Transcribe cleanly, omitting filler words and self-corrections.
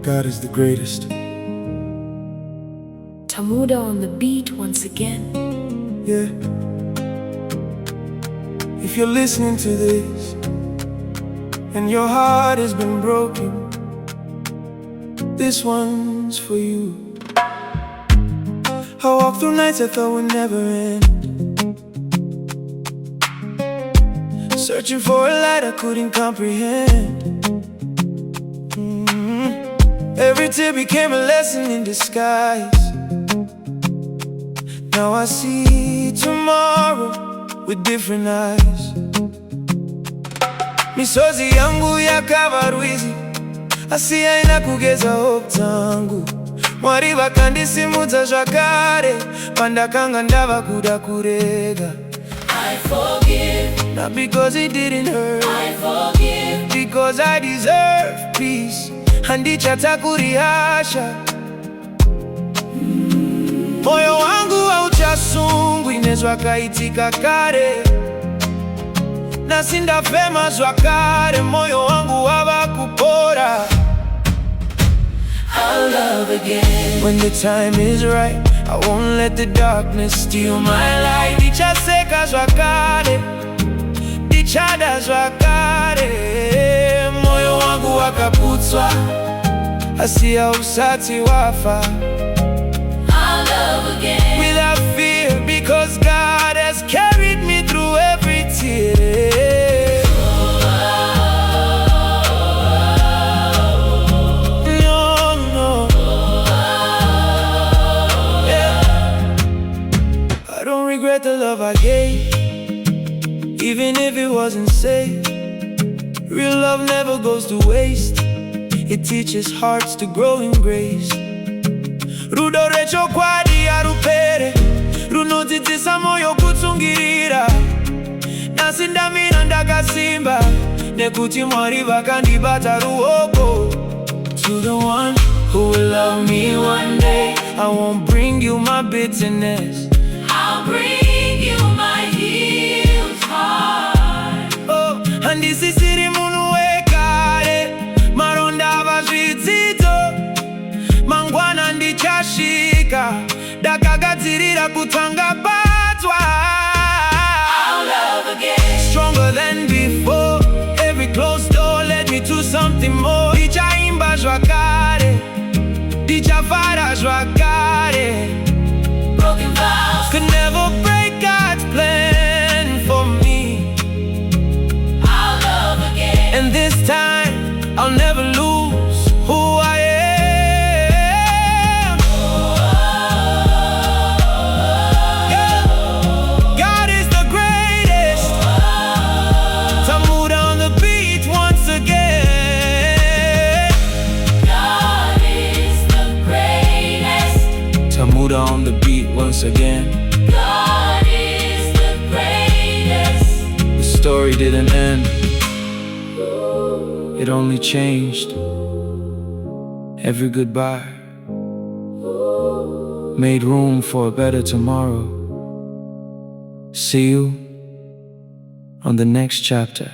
God is the greatest. Tamuh on the beat once again. Yeah. If you're listening to this and your heart has been broken, this one's for you. I walked through nights I thought would never end, searching for a light I couldn't comprehend. Every tear became a lesson in disguise. Now I see tomorrow with different eyes. Misozi yangu yakava rwizi, asiya inakugeza hope tangu. Mwari vakandisimudza zvakare, pandakanga ndava kuda kurega. I forgive, not because it didn't hurt, I forgive, because I deserve peace. Handichakurihasha, moyo wangu hauchasungwi nezvakaitika kare, nasindafema zvakare, moyo wangu wava kupora. I'll love again when the time is right. I won't let the darkness steal my light. Ndichaseka zvakare, ndichada zvakare, moyo wangu wakaputswa, asiya usati wafa. I'll love again without fear, because God has carried me through every tear. No. Yeah. I don't regret the love I gave, even if it wasn't safe. Real love never goes to waste. It teaches hearts to grow in grace. Rudo recho kwadi arupere, runodzidzisa moyo kutsungirira. Nasindamira ndakasimba, nekuti Mwari vakandibata ruoko. To the one who will love me one day, I won't bring you my bitterness, I'll bring you my healed heart. Oh, handisisiri munhu wekare, maronda vazvidzidzo, mangwana ndichashika, ndakagadzirira kutanga batwa. I'll love again stronger than before. Every closed door led me to something more. Ndichaimba zvakare, ndichafara zvakare. Broken vows could never break God's plan for me. I'll love again, and this time I'll never lose who I am. Yeah. God is the greatest. Tamuh on the beat once again. God is the greatest. Tamuh on the beat once again. God is the greatest. The story didn't end, it only changed. Every goodbye made room for a better tomorrow. See you on the next chapter.